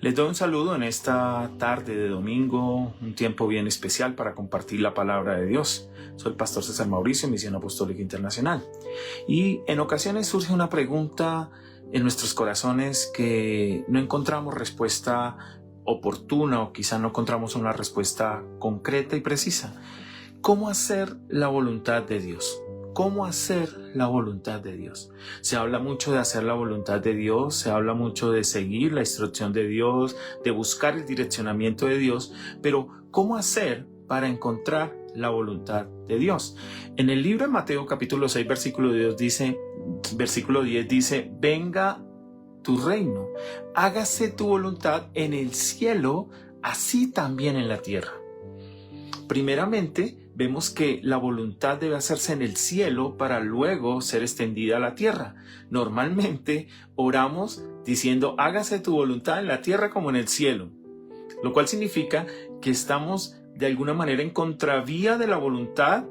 Les doy un saludo en esta tarde de domingo, un tiempo bien especial para compartir la palabra de Dios. Soy el pastor César Mauricio, Misión Apostólica Internacional. Y en ocasiones surge una pregunta en nuestros corazones que no encontramos respuesta oportuna o quizá no encontramos una respuesta concreta y precisa. ¿Cómo hacer la voluntad de Dios? ¿Cómo hacer la voluntad de Dios? Se habla mucho de hacer la voluntad de Dios, se habla mucho de seguir la instrucción de Dios, de buscar el direccionamiento de Dios, pero ¿cómo hacer para encontrar la voluntad de Dios? En el libro de Mateo capítulo 6 versículo 10 dice, venga tu reino, hágase tu voluntad en el cielo, así también en la tierra. Primeramente, vemos que la voluntad debe hacerse en el cielo para luego ser extendida a la tierra. Normalmente oramos diciendo, hágase tu voluntad en la tierra como en el cielo, lo cual significa que estamos de alguna manera en contravía de la voluntad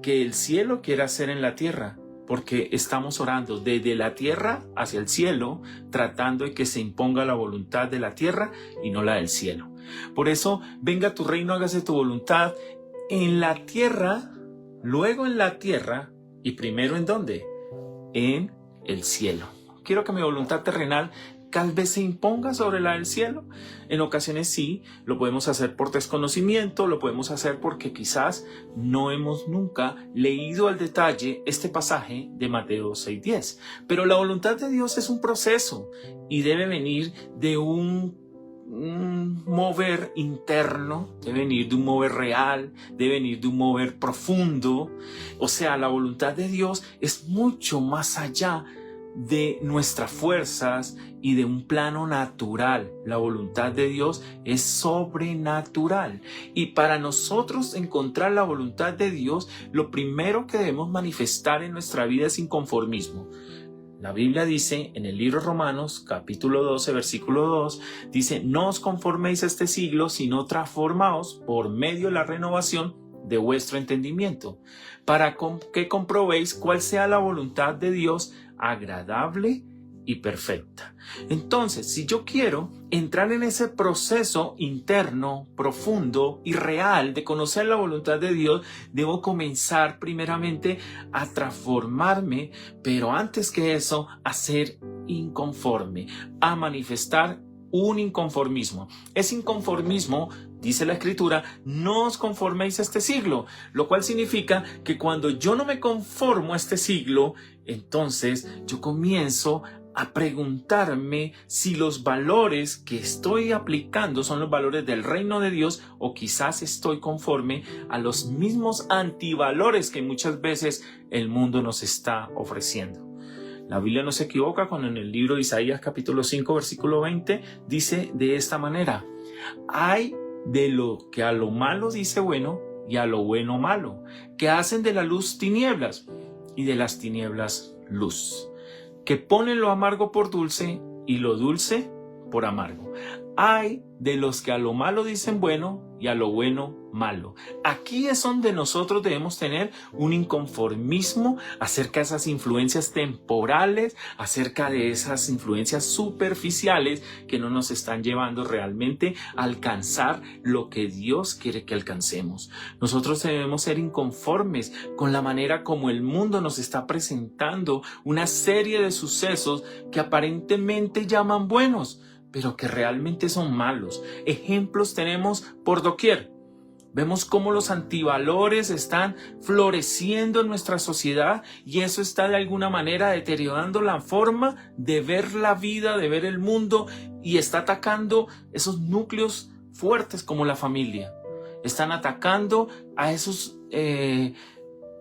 que el cielo quiere hacer en la tierra, porque estamos orando desde la tierra hacia el cielo, tratando de que se imponga la voluntad de la tierra y no la del cielo. Por eso, venga tu reino, hágase tu voluntad en la tierra, luego en la tierra y primero ¿en dónde? En el cielo. Quiero que mi voluntad terrenal tal vez se imponga sobre la del cielo. En ocasiones sí, lo podemos hacer por desconocimiento, lo podemos hacer porque quizás no hemos nunca leído al detalle este pasaje de Mateo 6:10. Pero la voluntad de Dios es un proceso y debe venir de un mover interno, debe venir de un mover real, debe venir de un mover profundo. O sea, la voluntad de Dios es mucho más allá de nuestras fuerzas y de un plano natural. La voluntad de Dios es sobrenatural. Y para nosotros encontrar la voluntad de Dios, lo primero que debemos manifestar en nuestra vida es inconformismo. La Biblia dice en el libro de Romanos, capítulo 12, versículo 2, dice, no os conforméis a este siglo, sino transformaos por medio de la renovación de vuestro entendimiento, para que comprobéis cuál sea la voluntad de Dios agradable y perfecta. Entonces, si yo quiero entrar en ese proceso interno, profundo y real de conocer la voluntad de Dios, debo comenzar primeramente a transformarme, pero antes que eso, a ser inconforme, a manifestar un inconformismo. Ese inconformismo, dice la Escritura, no os conforméis a este siglo, lo cual significa que cuando yo no me conformo a este siglo, entonces yo comienzo a preguntarme si los valores que estoy aplicando son los valores del reino de Dios o quizás estoy conforme a los mismos antivalores que muchas veces el mundo nos está ofreciendo. La Biblia no se equivoca cuando en el libro de Isaías capítulo 5 versículo 20 dice de esta manera, hay de lo que a lo malo dice bueno y a lo bueno malo, que hacen de la luz tinieblas y de las tinieblas luz, que ponen lo amargo por dulce y lo dulce por amargo. Hay de los que a lo malo dicen bueno y a lo bueno malo. Aquí es donde nosotros debemos tener un inconformismo acerca de esas influencias temporales, acerca de esas influencias superficiales que no nos están llevando realmente a alcanzar lo que Dios quiere que alcancemos. Nosotros debemos ser inconformes con la manera como el mundo nos está presentando una serie de sucesos que aparentemente llaman buenos, pero que realmente son malos. Ejemplos tenemos por doquier. Vemos cómo los antivalores están floreciendo en nuestra sociedad y eso está de alguna manera deteriorando la forma de ver la vida, de ver el mundo y está atacando esos núcleos fuertes como la familia. Están atacando a esos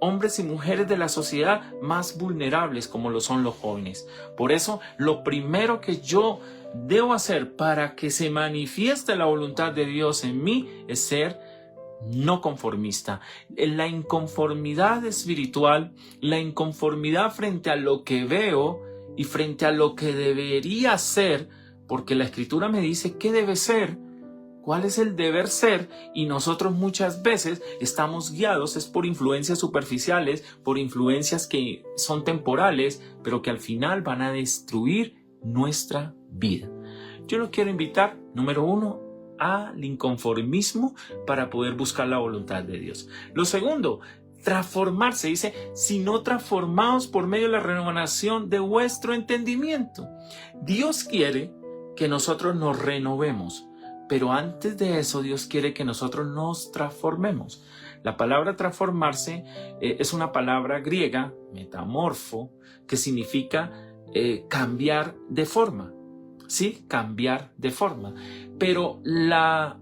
hombres y mujeres de la sociedad más vulnerables como lo son los jóvenes. Por eso, lo primero que yo debo hacer para que se manifieste la voluntad de Dios en mí es ser no conformista. La inconformidad espiritual, la inconformidad frente a lo que veo y frente a lo que debería ser, porque la Escritura me dice qué debe ser, cuál es el deber ser, y nosotros muchas veces estamos guiados es por influencias superficiales, por influencias que son temporales, pero que al final van a destruir nuestra vida. Yo lo quiero invitar, número 1, al inconformismo para poder buscar la voluntad de Dios. Lo segundo, transformarse, dice, sino transformados por medio de la renovación de vuestro entendimiento. Dios quiere que nosotros nos renovemos, pero antes de eso Dios quiere que nosotros nos transformemos. La palabra transformarse es una palabra griega, metamorfo, que significa cambiar de forma. Sí, cambiar de forma. Pero la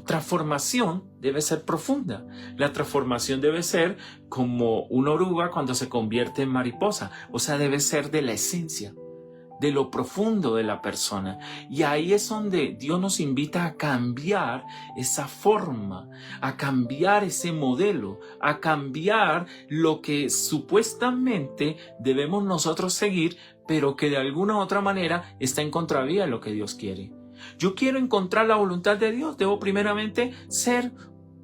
transformación debe ser profunda. La transformación debe ser como una oruga cuando se convierte en mariposa. O sea, debe ser de la esencia, de lo profundo de la persona. Y ahí es donde Dios nos invita a cambiar esa forma, a cambiar ese modelo, a cambiar lo que supuestamente debemos nosotros seguir, pero que de alguna u otra manera está en contravía de lo que Dios quiere. Yo quiero encontrar la voluntad de Dios. Debo primeramente ser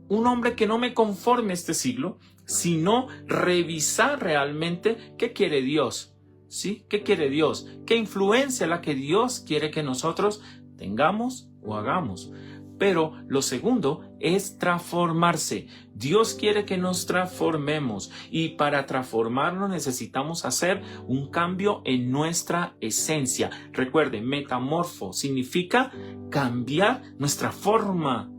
un hombre que no me conforme a este siglo, sino revisar realmente qué quiere Dios. ¿Sí? ¿Qué quiere Dios? ¿Qué influencia es la que Dios quiere que nosotros tengamos o hagamos? Pero lo segundo es transformarse. Dios quiere que nos transformemos y para transformarnos necesitamos hacer un cambio en nuestra esencia. Recuerden, metamorfo significa cambiar nuestra forma.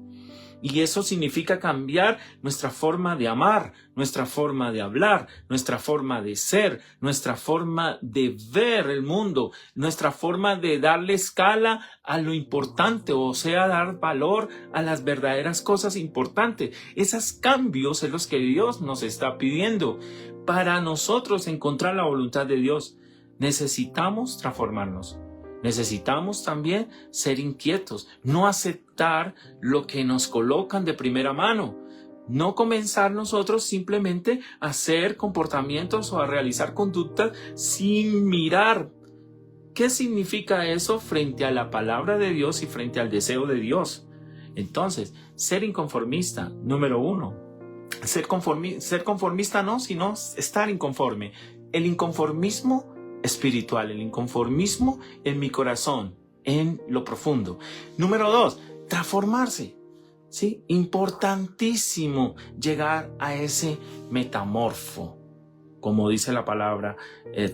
Y eso significa cambiar nuestra forma de amar, nuestra forma de hablar, nuestra forma de ser, nuestra forma de ver el mundo, nuestra forma de darle escala a lo importante, o sea, dar valor a las verdaderas cosas importantes. Esos cambios son los que Dios nos está pidiendo. Para nosotros encontrar la voluntad de Dios, necesitamos transformarnos. Necesitamos también ser inquietos, no aceptar lo que nos colocan de primera mano, no comenzar nosotros simplemente a hacer comportamientos o a realizar conductas sin mirar. ¿Qué significa eso frente a la palabra de Dios y frente al deseo de Dios? Entonces, ser inconformista, número 1. Ser conformista no, sino estar inconforme. El inconformismo espiritual, el inconformismo en mi corazón, en lo profundo. Número 2, transformarse. ¿Sí? Importantísimo llegar a ese metamorfo, como dice la palabra,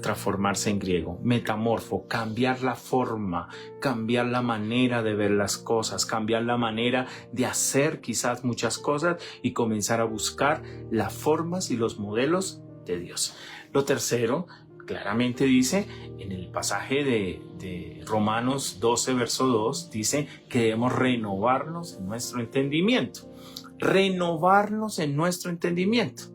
transformarse en griego. Metamorfo, cambiar la forma, cambiar la manera de ver las cosas, cambiar la manera de hacer quizás muchas cosas y comenzar a buscar las formas y los modelos de Dios. Lo tercero, claramente dice en el pasaje de Romanos 12, verso 2, dice que debemos renovarnos en nuestro entendimiento. Renovarnos en nuestro entendimiento.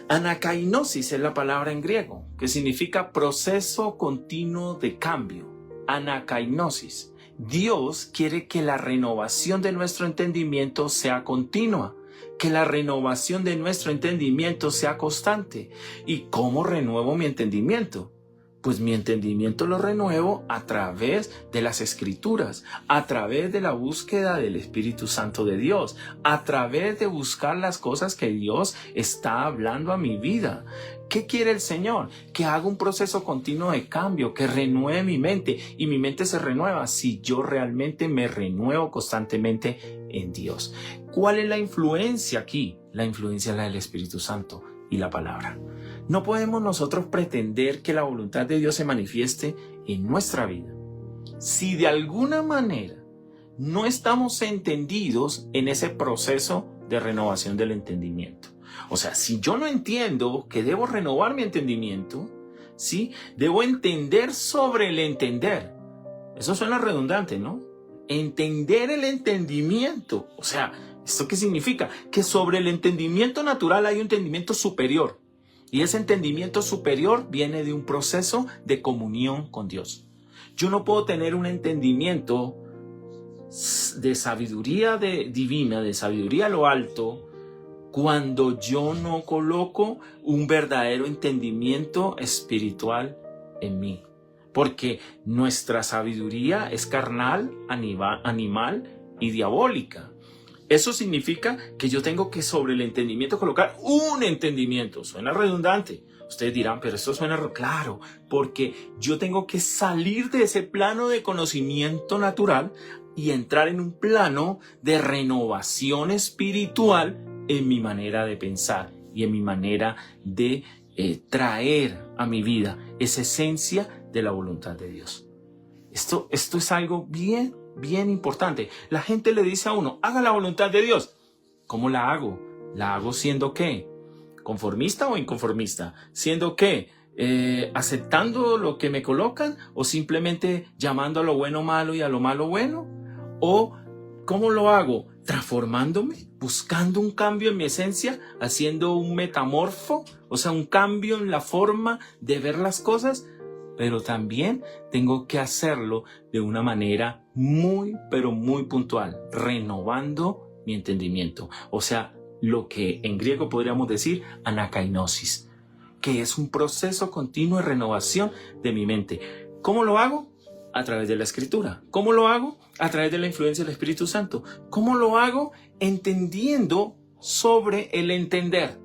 Anakainosis es la palabra en griego, que significa proceso continuo de cambio. Anakainosis. Dios quiere que la renovación de nuestro entendimiento sea continua, que la renovación de nuestro entendimiento sea constante. ¿Y cómo renuevo mi entendimiento? Pues mi entendimiento lo renuevo a través de las Escrituras, a través de la búsqueda del Espíritu Santo de Dios, a través de buscar las cosas que Dios está hablando a mi vida. ¿Qué quiere el Señor? Que haga un proceso continuo de cambio, que renueve mi mente, y mi mente se renueva si yo realmente me renuevo constantemente en Dios. ¿Cuál es la influencia aquí? La influencia es la del Espíritu Santo y la palabra. No podemos nosotros pretender que la voluntad de Dios se manifieste en nuestra vida si de alguna manera no estamos entendidos en ese proceso de renovación del entendimiento. O sea, si yo no entiendo que debo renovar mi entendimiento, ¿sí? Debo entender sobre el entender. Eso suena redundante, ¿no? Entender el entendimiento. O sea, ¿esto qué significa? Que sobre el entendimiento natural hay un entendimiento superior. Y ese entendimiento superior viene de un proceso de comunión con Dios. Yo no puedo tener un entendimiento de sabiduría divina, de sabiduría a lo alto, cuando yo no coloco un verdadero entendimiento espiritual en mí. Porque nuestra sabiduría es carnal, animal y diabólica. Eso significa que yo tengo que sobre el entendimiento colocar un entendimiento. Suena redundante. Ustedes dirán, pero esto suena claro, porque yo tengo que salir de ese plano de conocimiento natural y entrar en un plano de renovación espiritual en mi manera de pensar y en mi manera de traer a mi vida esa esencia de la voluntad de Dios. Esto es algo bien importante. La gente le dice a uno, haga la voluntad de Dios. ¿Cómo la hago? ¿La hago siendo qué? ¿Conformista o inconformista? ¿Siendo qué? ¿Aceptando lo que me colocan? ¿O simplemente llamando a lo bueno malo y a lo malo bueno? ¿O cómo lo hago? ¿Transformándome? ¿Buscando un cambio en mi esencia? ¿Haciendo un metamorfo? O sea, un cambio en la forma de ver las cosas. Pero también tengo que hacerlo de una manera pero muy puntual, renovando mi entendimiento. O sea, lo que en griego podríamos decir anakainosis, que es un proceso continuo de renovación de mi mente. ¿Cómo lo hago? A través de la Escritura. ¿Cómo lo hago? A través de la influencia del Espíritu Santo. ¿Cómo lo hago? Entendiendo sobre el entender.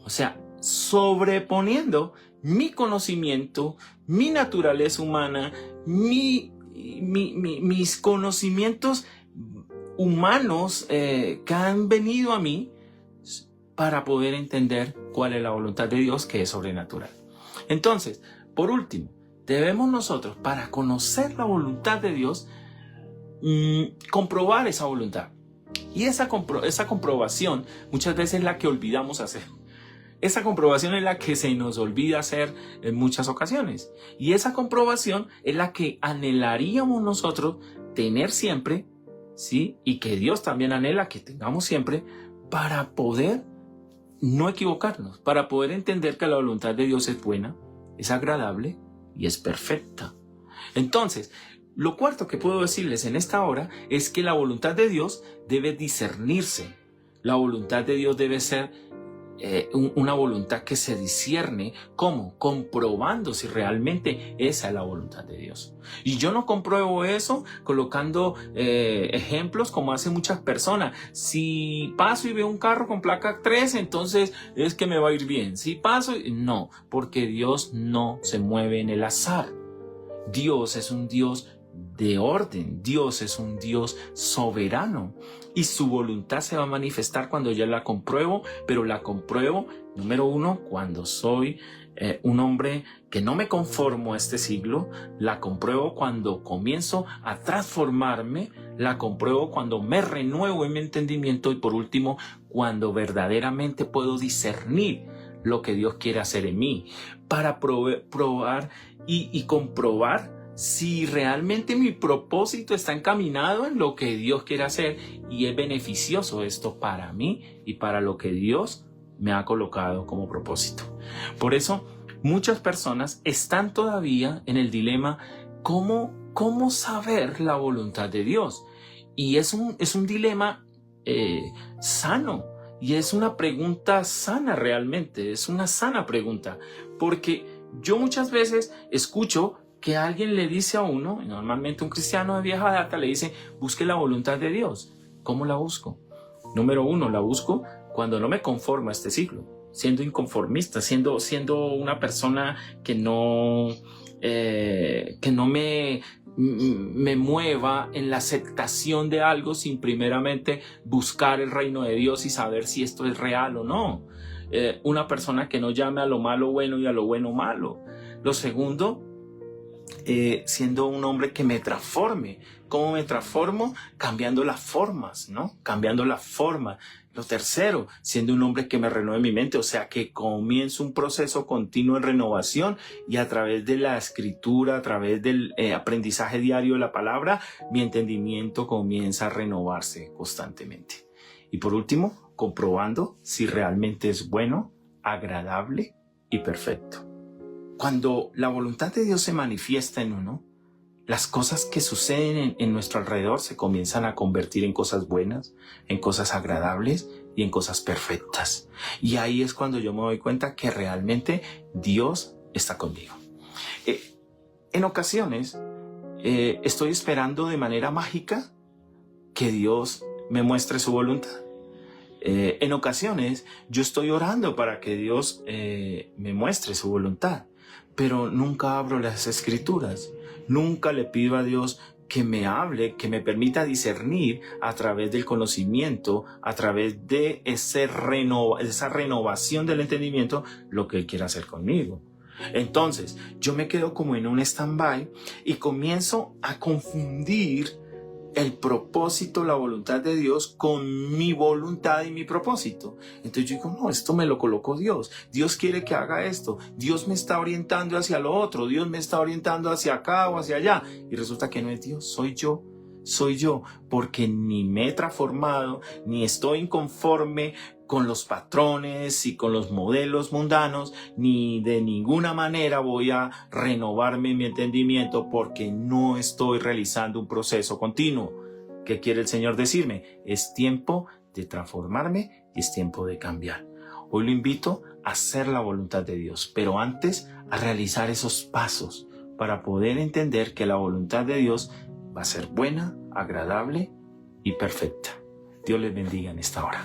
O sea, sobreponiendo mi conocimiento, mi naturaleza humana, mis conocimientos humanos que han venido a mí para poder entender cuál es la voluntad de Dios, que es sobrenatural. Entonces, por último, debemos nosotros, para conocer la voluntad de Dios, comprobar esa voluntad. Y esa comprobación muchas veces es la que olvidamos hacer. Esa comprobación es la que se nos olvida hacer en muchas ocasiones. Y esa comprobación es la que anhelaríamos nosotros tener siempre, ¿sí? Y que Dios también anhela que tengamos siempre, para poder no equivocarnos, para poder entender que la voluntad de Dios es buena, es agradable y es perfecta. Entonces, lo cuarto que puedo decirles en esta hora es que la voluntad de Dios debe discernirse. La voluntad de Dios debe ser una voluntad que se discierne. ¿Cómo? Comprobando si realmente esa es la voluntad de Dios. Y yo no compruebo eso colocando ejemplos como hacen muchas personas. Si paso y veo un carro con placa 3, entonces es que me va a ir bien. Si paso, no, porque Dios no se mueve en el azar. Dios es un Dios de orden. Dios es un Dios soberano y su voluntad se va a manifestar cuando yo la compruebo, pero la compruebo, número uno, cuando soy un hombre que no me conformo a este siglo, la compruebo cuando comienzo a transformarme, la compruebo cuando me renuevo en mi entendimiento y por último, cuando verdaderamente puedo discernir lo que Dios quiere hacer en mí, para probar y comprobar si realmente mi propósito está encaminado en lo que Dios quiere hacer y es beneficioso esto para mí y para lo que Dios me ha colocado como propósito. Por eso muchas personas están todavía en el dilema cómo saber la voluntad de Dios. Y es un dilema sano y es una pregunta sana realmente, es una sana pregunta, porque yo muchas veces escucho que alguien le dice a uno, normalmente un cristiano de vieja data le dice, busque la voluntad de Dios. ¿Cómo la busco? Número uno, la busco cuando no me conformo a este siglo, siendo inconformista, siendo una persona que no me mueva en la aceptación de algo sin primeramente buscar el reino de Dios y saber si esto es real o no. Una persona que no llame a lo malo bueno y a lo bueno malo. Lo segundo, siendo un hombre que me transforme. ¿Cómo me transformo? Cambiando las formas, ¿no? Cambiando la forma. Lo tercero, siendo un hombre que me renueve mi mente, o sea, que comienzo un proceso continuo de renovación y a través de la escritura, a través del aprendizaje diario de la palabra, mi entendimiento comienza a renovarse constantemente. Y por último, comprobando si realmente es bueno, agradable y perfecto. Cuando la voluntad de Dios se manifiesta en uno, las cosas que suceden en nuestro alrededor se comienzan a convertir en cosas buenas, en cosas agradables y en cosas perfectas. Y ahí es cuando yo me doy cuenta que realmente Dios está conmigo. En ocasiones estoy esperando de manera mágica que Dios me muestre su voluntad. En ocasiones yo estoy orando para que Dios me muestre su voluntad, pero nunca abro las escrituras, nunca le pido a Dios que me hable, que me permita discernir a través del conocimiento, a través de esa renovación del entendimiento, lo que Él quiere hacer conmigo. Entonces, yo me quedo como en un stand-by y comienzo a confundir el propósito, la voluntad de Dios con mi voluntad y mi propósito. Entonces yo digo, no, esto me lo colocó Dios. Dios quiere que haga esto. Dios me está orientando hacia lo otro. Dios me está orientando hacia acá o hacia allá. Y resulta que no es Dios, soy yo. Soy yo, porque ni me he transformado, ni estoy inconforme con los patrones y con los modelos mundanos, ni de ninguna manera voy a renovarme mi entendimiento porque no estoy realizando un proceso continuo. ¿Qué quiere el Señor decirme? Es tiempo de transformarme y es tiempo de cambiar. Hoy lo invito a hacer la voluntad de Dios, pero antes a realizar esos pasos para poder entender que la voluntad de Dios va a ser buena, agradable y perfecta. Dios les bendiga en esta hora.